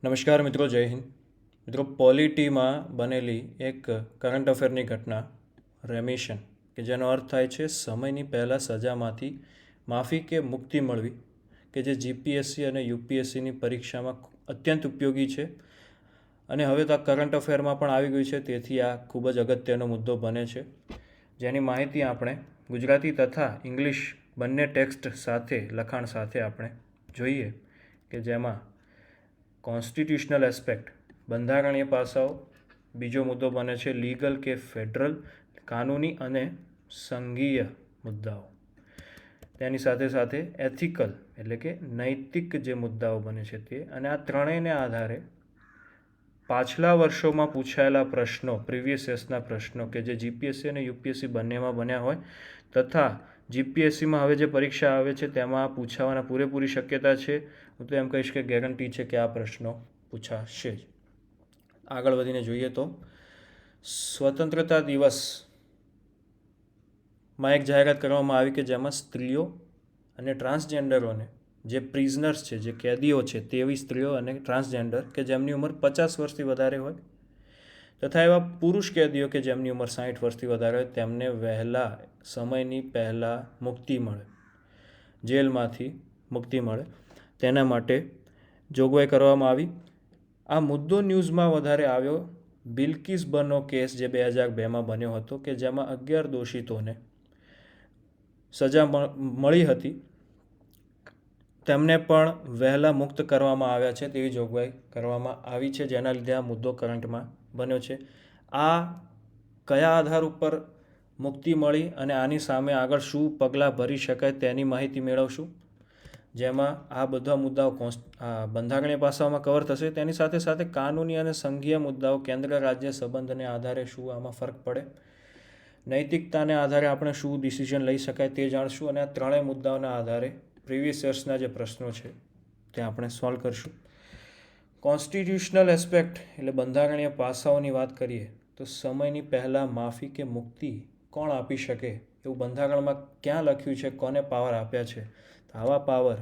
નમસ્કાર મિત્રો, જય હિન્દ. મિત્રો, પોલિટીમાં બનેલી એક કરંટ અફેરની ઘટના રેમિશન, કે જેનો અર્થ થાય છે સમયની પહેલાં સજામાંથી માફી કે મુક્તિ મળવી, કે જે જીપીએસસી અને યુપીએસસીની પરીક્ષામાં અત્યંત ઉપયોગી છે અને હવે તો આ કરંટ અફેરમાં પણ આવી ગયું છે. તેથી આ ખૂબ જ અગત્યનો મુદ્દો બને છે, જેની માહિતી આપણે ગુજરાતી તથા ઇંગ્લિશ બંને ટેક્સ્ટ સાથે લખાણ સાથે આપણે જોઈએ, કે જેમાં કોન્સ્ટિટ્યુશનલ એસ્પેક્ટ બંધારણીય પાસાઓ, બીજો મુદ્દો બને છે લીગલ કે ફેડરલ કાનૂની અને સંઘીય મુદ્દાઓ, તેની સાથે સાથે એથિકલ એટલે કે નૈતિક જે મુદ્દાઓ બને છે તે, અને આ ત્રણેયને આધારે પાછલા વર્ષોમાં પૂછાયેલા પ્રશ્નો, પ્રીવિયસ યર્સના પ્રશ્નો, કે જે જીપીએસસી અને યુપીએસસી બંનેમાં બન્યા હોય તથા જીપીએસસીમાં હવે જે પરીક્ષા આવે છે તેમાં પૂછાવાના પૂરેપૂરી શક્યતા છે. હું તો એમ કહીશ કે ગેરંટી છે કે આ પ્રશ્નો પૂછાશે જ. આગળ વધીને જોઈએ તો સ્વતંત્રતા દિવસમાં એક જાહેરાત કરવામાં આવી કે જેમાં સ્ત્રીઓ અને ટ્રાન્સજેન્ડરોને, જે પ્રિઝનર્સ છે, જે કેદીઓ છે, તેવી સ્ત્રીઓ અને ટ્રાન્સજેન્ડર કે જેમની ઉંમર 50 વર્ષથી વધારે હોય તથા એવા પુરુષ કેદીઓ કે જેમની ઉંમર 60 વર્ષથી વધારે હોય, તેમને વહેલા સમયની પહેલાં મુક્તિ મળે, જેલમાંથી મુક્તિ મળે, તેના માટે જોગવાઈ કરવામાં આવી. આ મુદ્દો ન્યૂઝમાં વધારે આવ્યો બિલ્કિસ બનો કેસ, જે 2002માં બન્યો હતો, કે જેમાં 11 દોષિતોને સજા મળી હતી. તેમને પણ વહેલા મુક્ત કરવામાં આવ્યા છે તેવી જોગવાઈ કરવામાં આવી છે, જેના લીધે આ મુદ્દો કરંટમાં બન્યો છે. આ કયા આધાર ઉપર મુક્તિ મળી અને આની સામે આગળ શું પગલાં ભરી શકાય તેની માહિતી મેળવશું, જેમાં આ બધા મુદ્દાઓ બંધારણીય પાસાઓમાં કવર થશે. તેની સાથે સાથે કાનૂની અને સંઘીય મુદ્દાઓ, કેન્દ્ર રાજ્ય સંબંધને આધારે શું આમાં ફરક પડે, નૈતિકતાને આધારે આપણે શું ડિસિઝન લઈ શકાય તે જાણશું, અને આ ત્રણેય મુદ્દાઓના આધારે પ્રીવિયસ યર્સના જે પ્રશ્નો છે તે આપણે સોલ્વ કરશું. કોન્સ્ટિટ્યુશનલ એસ્પેક્ટ એટલે બંધારણીય પાસાઓની વાત કરીએ તો સમયની પહેલાં માફી કે મુક્તિ કોણ આપી શકે, એવું બંધારણમાં ક્યાં લખ્યું છે, કોને પાવર આપ્યા છે? તો આવા પાવર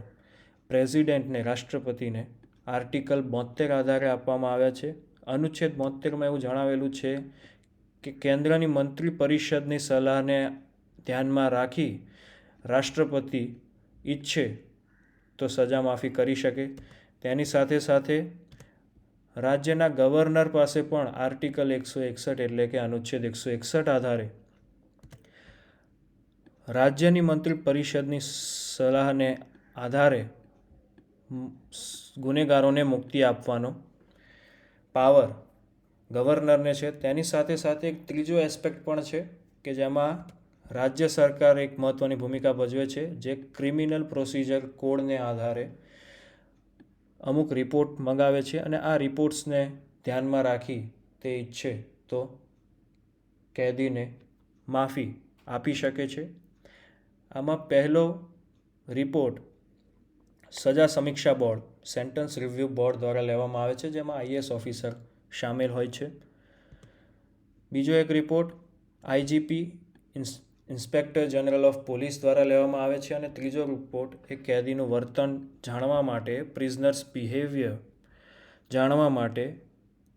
પ્રેસિડેન્ટને, રાષ્ટ્રપતિને આર્ટિકલ 72 આધારે આપવામાં આવ્યા છે. અનુચ્છેદ 72માં એવું જણાવેલું છે કે કેન્દ્રની મંત્રી પરિષદની સલાહને ધ્યાનમાં રાખી રાષ્ટ્રપતિ ઈચ્છે તો સજા માફી કરી શકે. તેની સાથે સાથે રાજ્યના ગવર્નર પાસે પણ આર્ટિકલ 161 એટલે કે અનુચ્છેદ 161 આધારે રાજ્યની મંત્રી પરિષદની સલાહને આધારે ગુનેગારોને મુક્તિ આપવાનો પાવર ગવર્નરને છે. તેની સાથે સાથે એક ત્રીજો એસ્પેક્ટ પણ છે કે જેમાં રાજ્ય સરકાર એક મહત્ત્વની ભૂમિકા ભજવે છે, જે ક્રિમિનલ પ્રોસિજર કોડને આધારે અમુક રિપોર્ટ મંગાવે છે અને આ રિપોર્ટ્સને ધ્યાનમાં રાખી તે ઈચ્છે તો કેદીને માફી આપી શકે છે. આમાં પહેલો રિપોર્ટ સજા સમીક્ષા બોર્ડ, સેન્ટન્સ રિવ્યૂ બોર્ડ દ્વારા લેવામાં આવે છે, જેમાં આઈએએસ ઓફિસર સામેલ હોય છે. બીજો એક report IGP, inspector general of police દ્વારા લેવામાં આવે છે, અને ત્રીજો રિપોર્ટ એ કેદીનું વર્તન જાણવા માટે, પ્રિઝનર્સ બિહેવિયર જાણવા માટે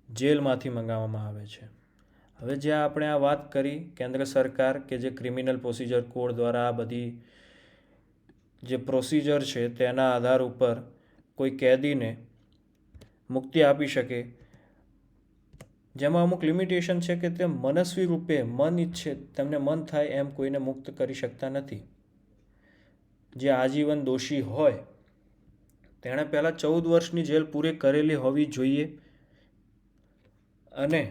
જેલમાંથી મંગાવવામાં આવે છે. હવે જે આપણે આ વાત કરી, કેન્દ્ર સરકાર કે જે ક્રિમિનલ પ્રોસિજર કોડ દ્વારા આ બધી જે પ્રોસિજર છે તેના આધાર ઉપર કોઈ કેદીને મુક્તિ આપી શકે, જેમાં અમુક લિમિટેશન છે કે તે મનસ્વી રૂપે મન ઈચ્છે તેમને મન થાય એમ કોઈને મુક્ત કરી શકતા નથી. જે આજીવન દોષી હોય તેણે પહેલાં 14 વર્ષની જેલ પૂરી કરેલી હોવી જોઈએ, અને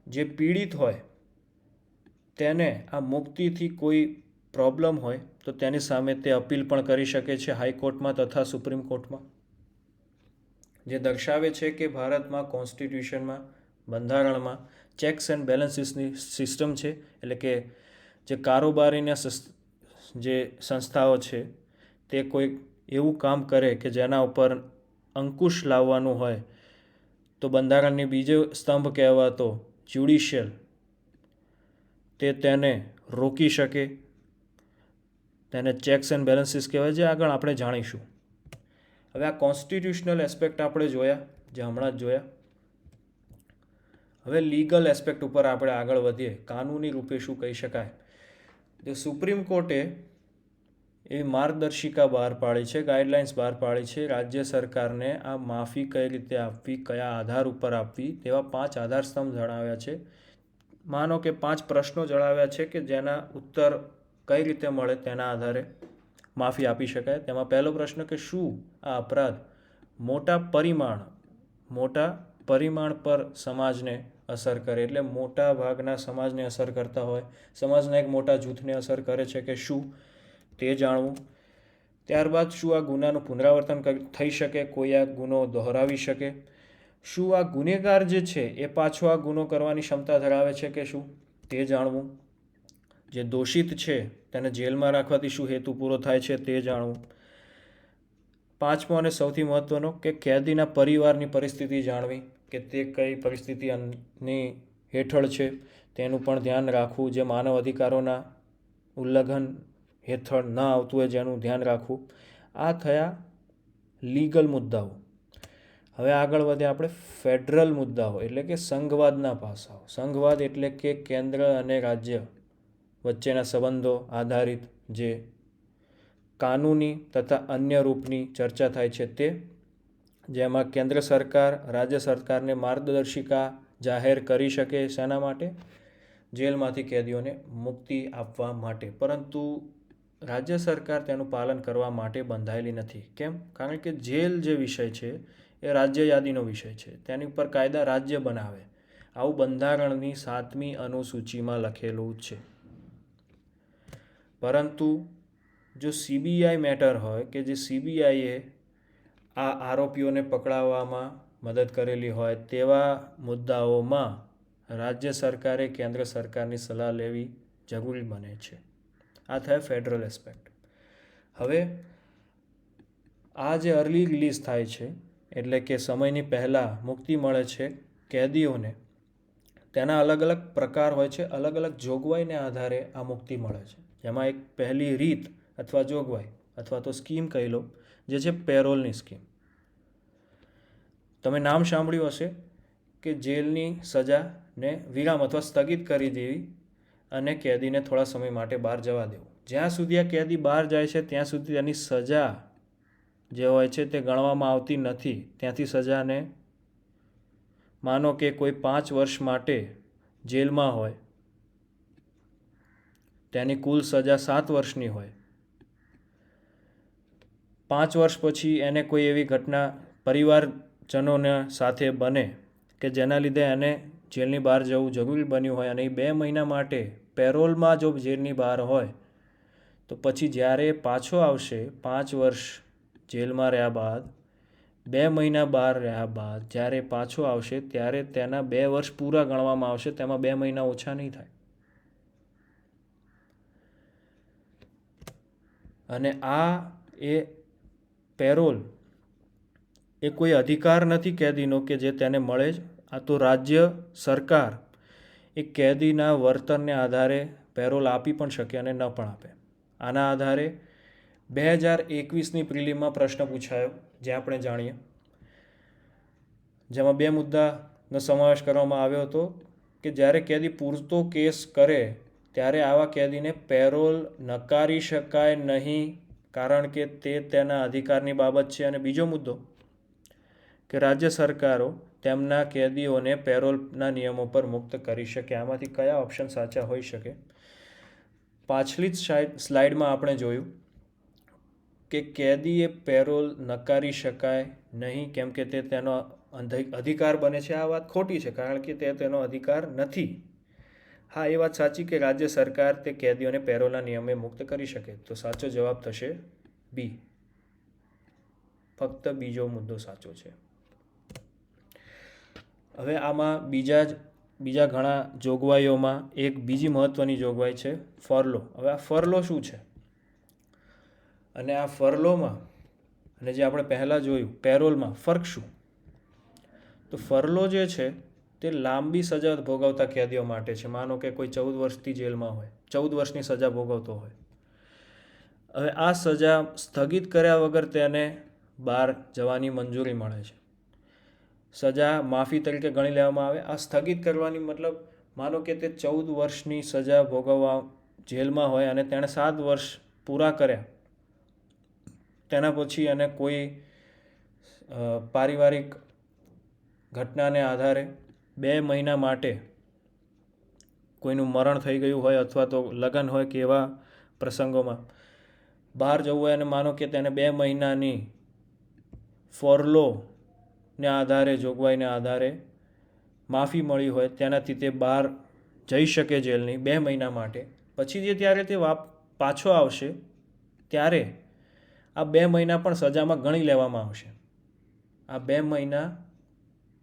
જે પીડિત હોય તેને આ મુક્તિથી કોઈ પ્રોબ્લેમ હોય તો તેની સામે તે અપીલ પણ કરી શકે છે હાઈકોર્ટમાં તથા સુપ્રીમ કોર્ટમાં, જે દર્શાવે છે કે ભારતમાં કોન્સ્ટિટ્યુશનમાં, બંધારણમાં ચેક્સ એન્ડ બેલેન્સીસની સિસ્ટમ છે. એટલે કે જે કારોબારીના જે સંસ્થાઓ છે તે કોઈ એવું કામ કરે કે જેના ઉપર અંકુશ લાવવાનું હોય તો બંધારણની બીજો સ્તંભ કહેવાતો જ્યુડિશિયલ તે તેને રોકી શકે, તેને ચેક્સ એન્ડ બેલેન્સીસ કહેવાય, જે આગળ આપણે જાણીશું. હવે આ કોન્સ્ટિટ્યુશનલ એસ્પેક્ટ આપણે જોયા, જે હમણાં જ જોયા. હવે લીગલ એસ્પેક્ટ ઉપર આપણે આગળ વધીએ. કાનૂની રૂપે શું કહી શકાય? તો સુપ્રીમ કોર્ટે એ માર્ગદર્શિકા બહાર પાડી છે, ગાઈડલાઇન્સ બહાર પાડી છે રાજ્ય સરકારને આ માફી કઈ રીતે આપવી, કયા આધાર ઉપર આપવી, તેવા 5 આધારસ્તંભ જણાવ્યા છે. માનો કે 5 પ્રશ્નો જણાવ્યા છે કે જેના ઉત્તર કઈ રીતે મળે તેના આધારે માફી આપી શકાય. તેમાં પહેલો પ્રશ્ન કે શું આ અપરાધ મોટા પરિમાણ પર સમાજને અસર કરે, એટલે મોટા ભાગના સમાજને અસર કરતા હોય, સમાજના એક મોટા જૂથને અસર કરે છે કે શું, તે જાણવું. ત્યારબાદ શું આ ગુનાનું પુનરાવર્તન થઈ શકે, કોઈ આ ગુનો દોહરાવી શકે, શું આ ગુનેગાર જે છે એ પાછો આ ગુનો કરવાની ક્ષમતા ધરાવે છે કે શું, તે જાણવું. જે દોષિત છે તેને જેલમાં રાખવાથી શું હેતુ પૂરો થાય છે તે જાણવું. 5મો અને સૌથી મહત્ત્વનો કે કેદીના પરિવારની પરિસ્થિતિ જાણવી, કે તે કઈ પરિસ્થિતિની હેઠળ છે તેનું પણ ધ્યાન રાખવું. જે માનવ અધિકારોના ઉલ્લંઘન હેઠળ ન આવતું હોય જેનું ધ્યાન રાખવું. આ થયા લીગલ મુદ્દાઓ. હવે આગળ વધ્યા આપણે ફેડરલ મુદ્દાઓ, એટલે કે સંઘવાદના પાસાઓ. સંઘવાદ એટલે કે કેન્દ્ર અને રાજ્ય વચ્ચેના સંબંધો આધારિત જે કાનૂની તથા અન્ય રૂપની ચર્ચા થાય છે તે, જેમાં કેન્દ્ર સરકાર રાજ્ય સરકારને માર્ગદર્શિકા જાહેર કરી શકે. શેના માટે? જેલમાંથી કેદીઓને મુક્તિ આપવા માટે. પરંતુ રાજ્ય સરકાર તેનું પાલન કરવા માટે બંધાયેલી નથી. કેમ? કારણ કે જેલ જે વિષય છે એ રાજ્ય યાદીનો વિષય છે, તેની ઉપર કાયદા રાજ્ય બનાવે. આવું બંધારણની 7મી અનુસૂચિમાં લખેલું છે. પરંતુ જો સીબીઆઈ મેટર હોય કે જે સીબીઆઈએ આ આરોપીઓને પકડાવવામાં મદદ કરેલી હોય, તેવા મુદ્દાઓમાં રાજ્ય સરકારે કેન્દ્ર સરકારની સલાહ લેવી જરૂરી બને છે. આ થાય ફેડરલ એસ્પેક્ટ. હવે આ જે અર્લી રિલીઝ થાય છે, એટલે કે સમયની પહેલાં મુક્તિ મળે છે કેદીઓને, તેના અલગ અલગ પ્રકાર હોય છે, અલગ અલગ જોગવાઈને આધારે આ મુક્તિ મળે છે. જેમાં એક પહેલી રીત અથવા જોગવાઈ અથવા તો સ્કીમ કહી લો, જે છે પેરોલની સ્કીમ. તમે નામ સાંભળ્યું હશે કે જેલની સજાને વિરામ અથવા સ્થગિત કરી દેવી અને કેદીને થોડા સમય માટે બહાર જવા દેવું. જ્યાં સુધી આ કેદી બહાર જાય છે ત્યાં સુધી તેની સજા જે હોય છે તે ગણવામાં આવતી નથી. ત્યાંથી સજાને, માનો કે કોઈ 5 વર્ષ માટે જેલમાં હોય, તેની કુલ સજા 7 વર્ષની હોય. 5 વર્ષ પછી એને કોઈ એવી ઘટના પરિવારજનોને સાથે બને કે જેના લીધે એને જેલની બહાર જવું જરૂરી બન્યું હોય, અને એ 2 મહિના માટે પેરોલમાં જો જેલની બહાર હોય, તો પછી જ્યારે પાછો આવશે 5 વર્ષ જેલમાં રહ્યા બાદ, 2 મહિના બહાર રહ્યા બાદ જ્યારે પાછો આવશે ત્યારે તેના 2 વર્ષ પૂરા ગણવામાં આવશે, તેમાં 2 મહિના ઓછા નહીં થાય. અને આ એ પેરોલ એ કોઈ અધિકાર નથી કેદીનો કે જે તેને મળે જ. આ તો રાજ્ય સરકાર એ કેદીના વર્તનને આધારે પેરોલ આપી પણ શકે અને ન પણ આપે. આના આધારે 2021ની પ્રિલિમમાં પ્રશ્ન પૂછાયો, જે આપણે જાણીએ, જેમાં 2 મુદ્દાનો સમાવેશ કરવામાં આવ્યો હતો કે જ્યારે કેદી પૂરતો કેસ કરે ત્યારે આવા કેદીને પેરોલ નકારી શકાય નહીં, કારણ કે તે તેના અધિકારની બાબત છે. અને બીજો મુદ્દો કે રાજ્ય સરકારો તેમના કેદીઓને પેરોલના નિયમો પર મુક્ત કરી શકે. આમાંથી કયા ઓપ્શન સાચા હોઈ શકે? પાછલી જ સ્લાઇડમાં આપણે જોયું કે કેદીએ પેરોલ નકારી શકાય નહીં, કેમ કે તે તેનો અધિકાર બને છે. આ વાત ખોટી છે, કારણ કે તે તેનો અધિકાર નથી. હા, એ વાત સાચી કે રાજ્ય સરકાર તે કેદીઓને પેરોલના નિયમે મુક્ત કરી શકે. તો સાચો જવાબ થશે બી. ફક્ત બીજો મુદ્દો સાચો છે. હવે આમાં બીજા ઘણા જોગવાઈઓમાં એક બીજી મહત્ત્વની જોગવાઈ છે ફરલો. હવે આ ફરલો શું છે? અને આ ફરલોમાં અને જે આપણે પહેલાં જોયું પેરોલમાં ફરક શું? તો ફરલો જે છે તે લાંબી સજા ભોગવતા કેદીઓ માટે છે. માનો કે કોઈ 14 વર્ષથી જેલમાં હોય, 14 વર્ષની સજા ભોગવતો હોય. હવે આ સજા સ્થગિત કર્યા વગર તેને બહાર જવાની મંજૂરી મળે છે. સજા માફી તરીકે ગણી લેવામાં આવે. આ સ્થગિત કરવાની મતલબ માનો કે તે 14 વર્ષની સજા ભોગવવા જેલમાં હોય અને તેણે 7 વર્ષ પૂરા કર્યા, તેના પછી એને કોઈ પારિવારિક ઘટનાને આધારે 2 મહિના માટે કોઈનું મરણ થઈ ગયું હોય અથવા તો લગ્ન હોય કે એવા પ્રસંગોમાં બહાર જવું હોય અને માનો કે તેને 2 મહિનાની ફોરલોને આધારે જોગવાઈને આધારે માફી મળી હોય, તેનાથી તે બહાર જઈ શકે જેલની 2 મહિના માટે. પછી જ્યારે તે પાછો આવશે ત્યારે આ 2 મહિના પણ સજામાં ગણી લેવામાં આવશે. આ 2 મહિના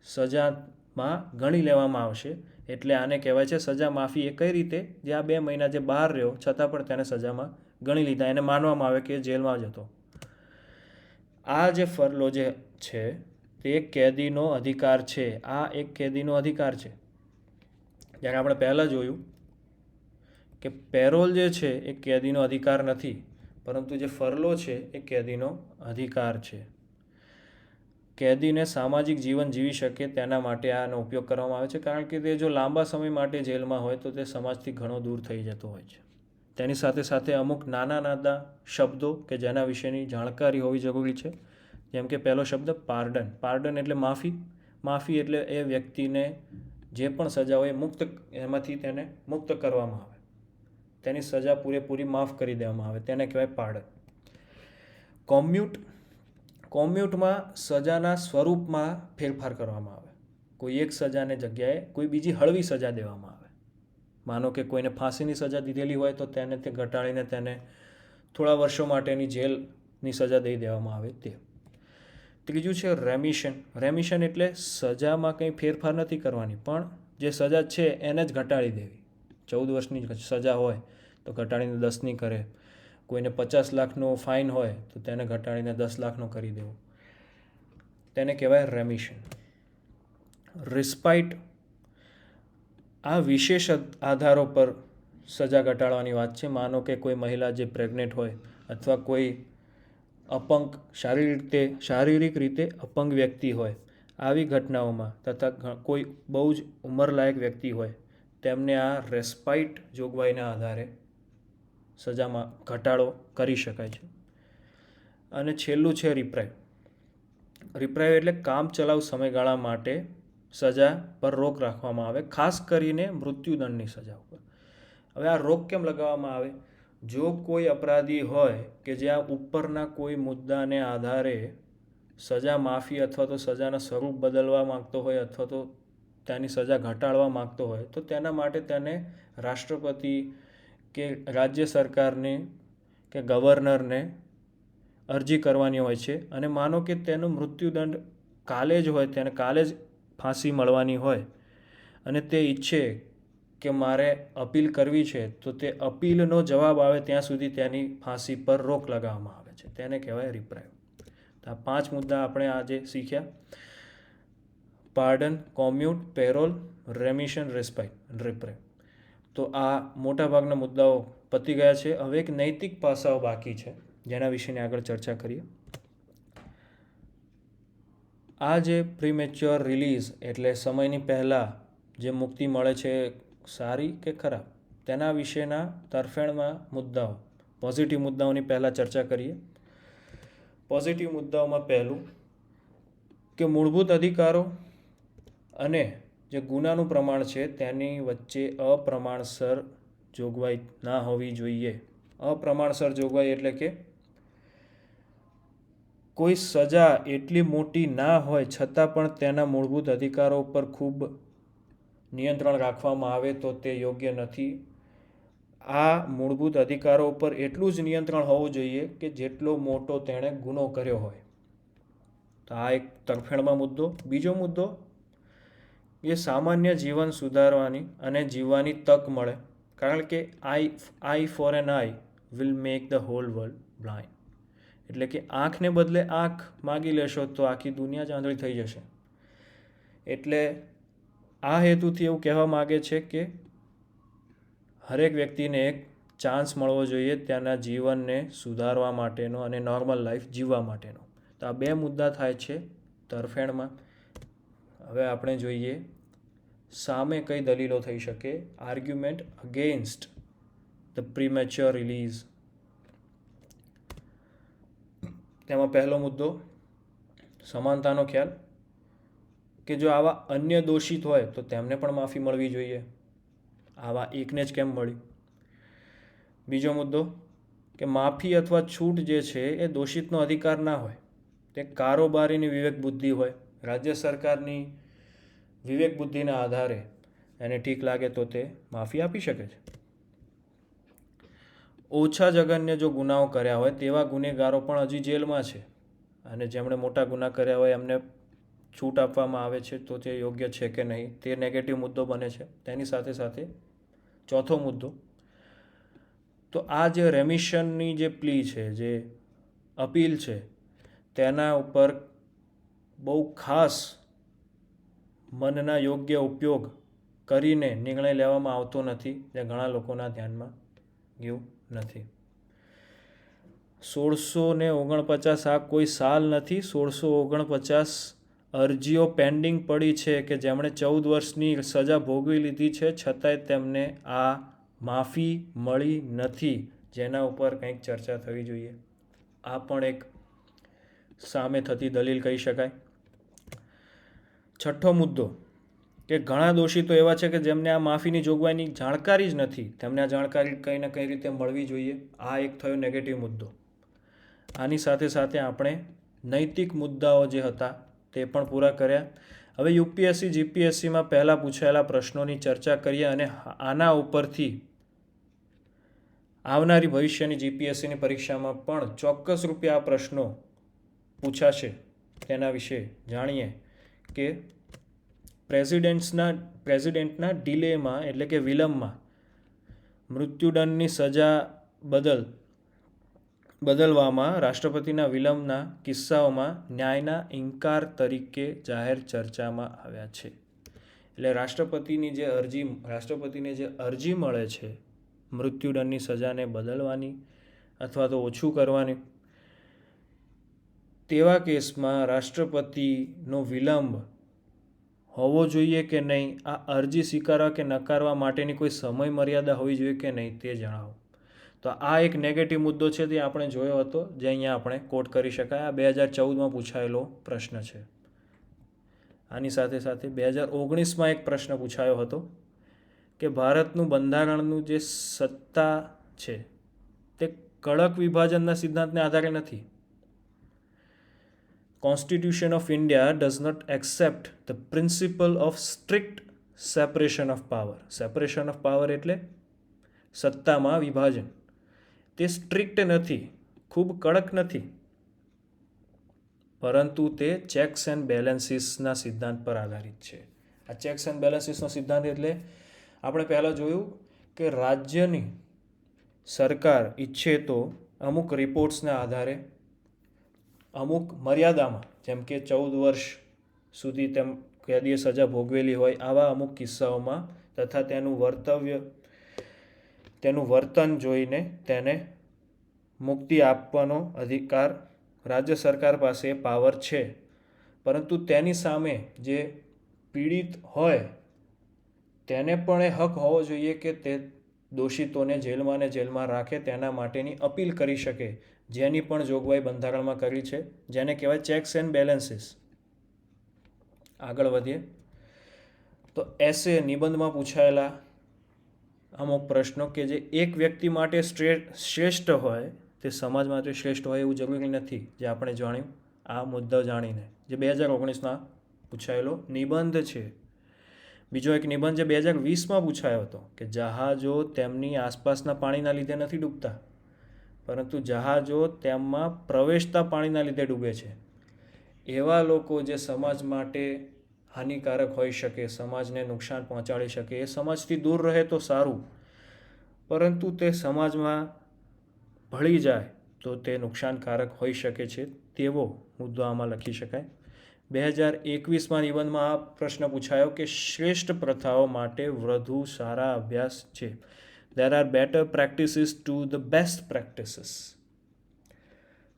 સજામાં ગણી લેવામાં આવશે. એટલે આને કહેવાય છે સજા માફી. એ કઈ રીતે? જે આ 2 મહિના જે બહાર રહ્યો છતાં પણ તેને સજામાં ગણી લીધા, એને માનવામાં આવે કે જેલમાં જ હતો. આ જે ફરલો જે છે તે એક કેદીનો અધિકાર છે. આ એક કેદીનો અધિકાર છે. જ્યારે આપણે પહેલાં જોયું કે પેરોલ જે છે એ કેદીનો અધિકાર નથી, પરંતુ જે ફરલો છે એ કેદીનો અધિકાર છે. કેદીને સામાજિક જીવન જીવી શકે તેના માટે આનો ઉપયોગ કરવામાં આવે છે, કારણ કે તે જો લાંબા સમય માટે જેલમાં હોય તો તે સમાજથી ઘણો દૂર થઈ જતો હોય છે. તેની સાથે સાથે અમુક નાના નાના શબ્દો કે જેના વિશેની જાણકારી હોવી જરૂરી છે. જેમ કે પહેલો શબ્દ પાર્ડન. પાર્ડન એટલે માફી. માફી એટલે એ વ્યક્તિને જે પણ સજા હોય એમાંથી તેને મુક્ત કરવામાં આવે, તેની સજા પૂરેપૂરી માફ કરી દેવામાં આવે, તેને કહેવાય પાર્ડન. કોમ્યુટ. કોમ્યુટમાં સજાના સ્વરૂપમાં ફેરફાર કરવામાં આવે. કોઈ એક સજાને જગ્યાએ કોઈ બીજી હળવી સજા દેવામાં આવે. માનો કે કોઈને ફાંસીની સજા દીધેલી હોય તો તેને તે ઘટાડીને તેને થોડા વર્ષો માટેની જેલની સજા દઈ દેવામાં આવે તે. ત્રીજું છે રેમિશન. રેમિશન એટલે સજામાં કંઈ ફેરફાર નથી કરવાની, પણ જે સજા છે એને જ ઘટાડી દેવી. 14 વર્ષની સજા હોય તો ઘટાડીને 10ની કરે. કોઈને 50 લાખનો ફાઇન હોય તો તેને ઘટાડીને 10 લાખનો કરી દેવો, તેને કહેવાય રેમિશન. રિસ્પાઇટ. આ વિશેષ આધારો પર સજા ઘટાડવાની વાત છે. માનો કે કોઈ મહિલા જે પ્રેગ્નેન્ટ હોય અથવા કોઈ અપંગ શારીરિક રીતે અપંગ વ્યક્તિ હોય, આવી ઘટનાઓમાં તથા કોઈ બહુ જ ઉંમરલાયક વ્યક્તિ હોય તેમને આ રેસ્પાઇટ જોગવાઈના આધારે સજામાં ઘટાડો કરી શકાય છે. અને છેલ્લું છે રિપ્રાઇવ. રિપ્રાઇવ એટલે કામચલાઉ સમયગાળા માટે સજા પર રોક રાખવામાં આવે, ખાસ કરીને મૃત્યુદંડની સજા ઉપર. હવે આ રોક કેમ લગાવવામાં આવે? જો કોઈ અપરાધી હોય કે જે આ ઉપરના કોઈ મુદ્દાને આધારે સજા માફી અથવા તો સજાના સ્વરૂપ બદલવા માગતો હોય અથવા તો તેની સજા ઘટાડવા માગતો હોય તો તેના માટે તેને રાષ્ટ્રપતિ કે રાજ્ય સરકારને કે ગવર્નરને અરજી કરવાની હોય છે. અને માનો કે તેનો મૃત્યુદંડ કાલે જ હોય, તેને કાલે જ ફાંસી મળવાની હોય અને તે ઈચ્છે કે મારે અપીલ કરવી છે, તો તે અપીલનો જવાબ આવે ત્યાં સુધી તેની ફાંસી પર રોક લગાવવામાં આવે છે, તેને કહેવાય રિપ્રાઇવ. તો આ 5 મુદ્દા આપણે આજે શીખ્યા: પાર્ડન, કોમ્યુટ, પેરોલ, રેમિશન, રેસ્પાઇટ, રિપ્રાઇવ. તો આ મોટાભાગના મુદ્દાઓ પતી ગયા છે. હવે એક નૈતિક પાસાઓ બાકી છે જેના વિશેની આગળ ચર્ચા કરીએ. આ જે પ્રીમેચ્યોર રિલીઝ એટલે સમયની પહેલાં જે મુક્તિ મળે છે, સારી કે ખરાબ, તેના વિશેના તરફેણમાં મુદ્દાઓ, પોઝિટિવ મુદ્દાઓની પહેલાં ચર્ચા કરીએ. પોઝિટિવ મુદ્દાઓમાં પહેલું કે મૂળભૂત અધિકારો અને જે ગુનાનું પ્રમાણ છે તેની વચ્ચે અપ્રમાણસર જોગવાઈ ના હોવી જોઈએ. અપ્રમાણસર જોગવાઈ એટલે કે કોઈ સજા એટલી મોટી ના હોય છતાં પણ તેના મૂળભૂત અધિકારો પર ખૂબ નિયંત્રણ રાખવામાં આવે તો તે યોગ્ય નથી. આ મૂળભૂત અધિકારો પર એટલું જ નિયંત્રણ હોવું જોઈએ કે જેટલો મોટો તેણે ગુનો કર્યો હોય. તો આ એક તરફેણમાં મુદ્દો. બીજો મુદ્દો એ સામાન્ય જીવન સુધારવાની અને જીવવાની તક મળે, કારણ કે eye for an eye will make the whole world blind. એટલે કે આંખને બદલે આંખ માગી લેશો તો આખી દુનિયા જ આંધળી થઈ જશે. એટલે આ હેતુથી એવું કહેવા માગે છે કે હરેક વ્યક્તિને એક ચાન્સ મળવો જોઈએ તેના જીવનને સુધારવા માટેનો અને નોર્મલ લાઈફ જીવવા માટેનો. તો આ 2 મુદ્દા થાય છે તરફેણમાં. હવે આપણે જોઈએ સામે કઈ દલીલો થઈ શકે. Argument against the premature release. તેમાં પહેલો મુદ્દો સમાનતાનો ખ્યાલ, કે જો આવા અન્ય દોષિત હોય તો તેમને પણ માફી મળવી જોઈએ, આવા એકને જ કેમ મળી. બીજો મુદ્દો કે માફી અથવા છૂટ જે છે એ દોષિતનો અધિકાર ના હોય, તે કારોબારીની વિવેક બુદ્ધિ હોય. રાજ્ય સરકારની વિવેક બુદ્ધિના આધારે એને ઠીક લાગે તો તે માફી આપી શકે છે. ઓછા જઘન્ય જો ગુનાઓ કર્યા હોય તેવા ગુનેગારો પણ હજી જેલમાં છે અને જેમણે મોટા ગુના કર્યા હોય એમને છૂટ આપવામાં આવે છે તો તે યોગ્ય છે કે નહીં, તે નેગેટિવ મુદ્દો બને છે. તેની સાથે સાથે ચોથો મુદ્દો, તો આ જે રેમિશનની જે પ્લી છે, જે અપીલ છે, તેના ઉપર બહુ ખાસ મનના યોગ્ય ઉપયોગ કરીને નિર્ણય લેવામાં આવતો નથી, જે ઘણા લોકોના ધ્યાનમાં ગયું નથી. 1649 આ કોઈ સાલ નથી. 1649 અરજીઓ પેન્ડિંગ પડી છે કે જેમણે 14 વર્ષની સજા ભોગવી લીધી છે છતાંય તેમને આ માફી મળી નથી, જેના ઉપર કંઈક ચર્ચા થવી જોઈએ. આ પણ એક સામે થતી દલીલ કહી શકાય. છઠ્ઠો મુદ્દો કે ઘણા દોષિતો એવા છે કે જેમને આ માફીની જોગવાઈની જાણકારી જ નથી, તેમને આ જાણકારી કંઈ ને કઈ રીતે મળવી જોઈએ. આ એક થયો નેગેટિવ મુદ્દો. આની સાથે સાથે આપણે નૈતિક મુદ્દાઓ જે હતા તે પણ પૂરા કર્યા. હવે યુપીએસસી જીપીએસસીમાં પહેલાં પૂછાયેલા પ્રશ્નોની ચર્ચા કરીએ અને આના ઉપરથી આવનારી ભવિષ્યની જીપીએસસીની પરીક્ષામાં પણ ચોક્કસ રૂપે આ પ્રશ્નો પૂછાશે તેના વિશે જાણીએ. કે પ્રેસિડેન્ટના ડિલેમાં એટલે કે વિલંબમાં મૃત્યુદંડની સજા બદલવામાં રાષ્ટ્રપતિના વિલંબના કિસ્સાઓમાં ન્યાયના ઇનકાર તરીકે જાહેર ચર્ચામાં આવ્યા છે. એટલે રાષ્ટ્રપતિને જે અરજી મળે છે મૃત્યુદંડની સજાને બદલવાની અથવા તો ઓછું કરવાની, તેવા કેસમાં રાષ્ટ્રપતિનો વિલંબ હોવો જોઈએ કે નહીં, આ અરજી સ્વીકારવા કે નકારવા માટેની કોઈ સમય મર્યાદા હોવી જોઈએ કે નહીં, તે જણાવો. તો આ એક નેગેટિવ મુદ્દો છે તે આપણે જોયો હતો, જે અહીંયા આપણે કોટ કરી શકાય. આ 2014માં પૂછાયેલો પ્રશ્ન છે. આની સાથે સાથે 2019માં એક પ્રશ્ન પૂછાયો હતો કે ભારતનું બંધારણનું જે સત્તા છે તે કડક વિભાજનના સિદ્ધાંતને આધારે નથી. Constitution of India does not accept the principle of strict separation of power. Separation of power એટલે સત્તામાં વિભાજન. તે સ્ટ્રિક્ટ નથી, ખૂબ કડક નથી, પરંતુ તે ચેક્સ એન્ડ બેલેન્સીસના સિદ્ધાંત પર આધારિત છે. આ ચેક્સ એન્ડ બેલેન્સીસનો સિદ્ધાંત એટલે આપણે પહેલાં જોયું કે રાજ્યની સરકાર ઈચ્છે તો અમુક રિપોર્ટ્સના આધારે અમુક મર્યાદામાં, જેમ કે 14 વર્ષ સુધી તેમ કેદીએ સજા ભોગવેલી હોય, આવા અમુક કિસ્સાઓમાં તથા તેનું વર્તન જોઈને તેને મુક્તિ આપવાનો અધિકાર રાજ્ય સરકાર પાસે પાવર છે. પરંતુ તેની સામે જે પીડિત હોય તેને પણ એ હક હોવો જોઈએ કે તે દોષિતોને જેલમાં રાખે, તેના માટેની અપીલ કરી શકે, જેની પણ જોગવાઈ બંધારણમાં કરી છે, જેને કહેવાય ચેક્સ એન્ડ બેલેન્સીસ. આગળ વધીએ તો એસે નિબંધમાં પૂછાયેલા અમુક પ્રશ્નો કે જે એક વ્યક્તિ માટે શ્રેષ્ઠ હોય તે સમાજ માટે શ્રેષ્ઠ હોય એવું જરૂરી નથી, જે આપણે જાણ્યું આ મુદ્દો જાણીને, જે 2019માં પૂછાયેલો નિબંધ છે. બીજો એક નિબંધ જે 2020માં પૂછાયો હતો કે જહાજો તેમની આસપાસના પાણીના લીધે નથી ડૂબતા, પરંતુ જહાજો તેમાં પ્રવેશતા પાણીના લીધે ડૂબે છે. એવા લોકો જે સમાજ માટે હાનિકારક હોઈ શકે, સમાજને નુકસાન પહોંચાડી શકે, એ સમાજથી દૂર રહે તો સારું, પરંતુ તે સમાજમાં ભળી જાય તો તે નુકસાનકારક હોઈ શકે છે, તેવો મુદ્દો આમાં લખી શકાય. 2021માં નિબંધમાં આ પ્રશ્ન પૂછાયો કે શ્રેષ્ઠ પ્રથાઓ માટે વધુ સારા અભ્યાસ છે. There are better practices to the best practices.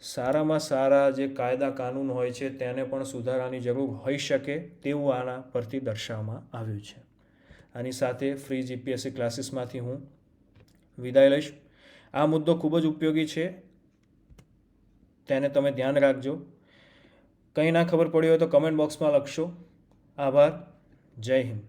સારામાં સારા જે કાયદા કાનૂન હોય છે તેને પણ સુધારાની જરૂર હોઈ શકે તેવું આના પરથી દર્શાવવામાં આવ્યું છે. આની સાથે ફ્રી જીપીએસસી ક્લાસીસમાંથી હું વિદાય લઈશ. આ મુદ્દો ખૂબ જ ઉપયોગી છે, તેને તમે ધ્યાન રાખજો. કંઈ ના ખબર પડી હોય તો કમેન્ટ બોક્સમાં લખશો. આભાર. જય હિન્દ.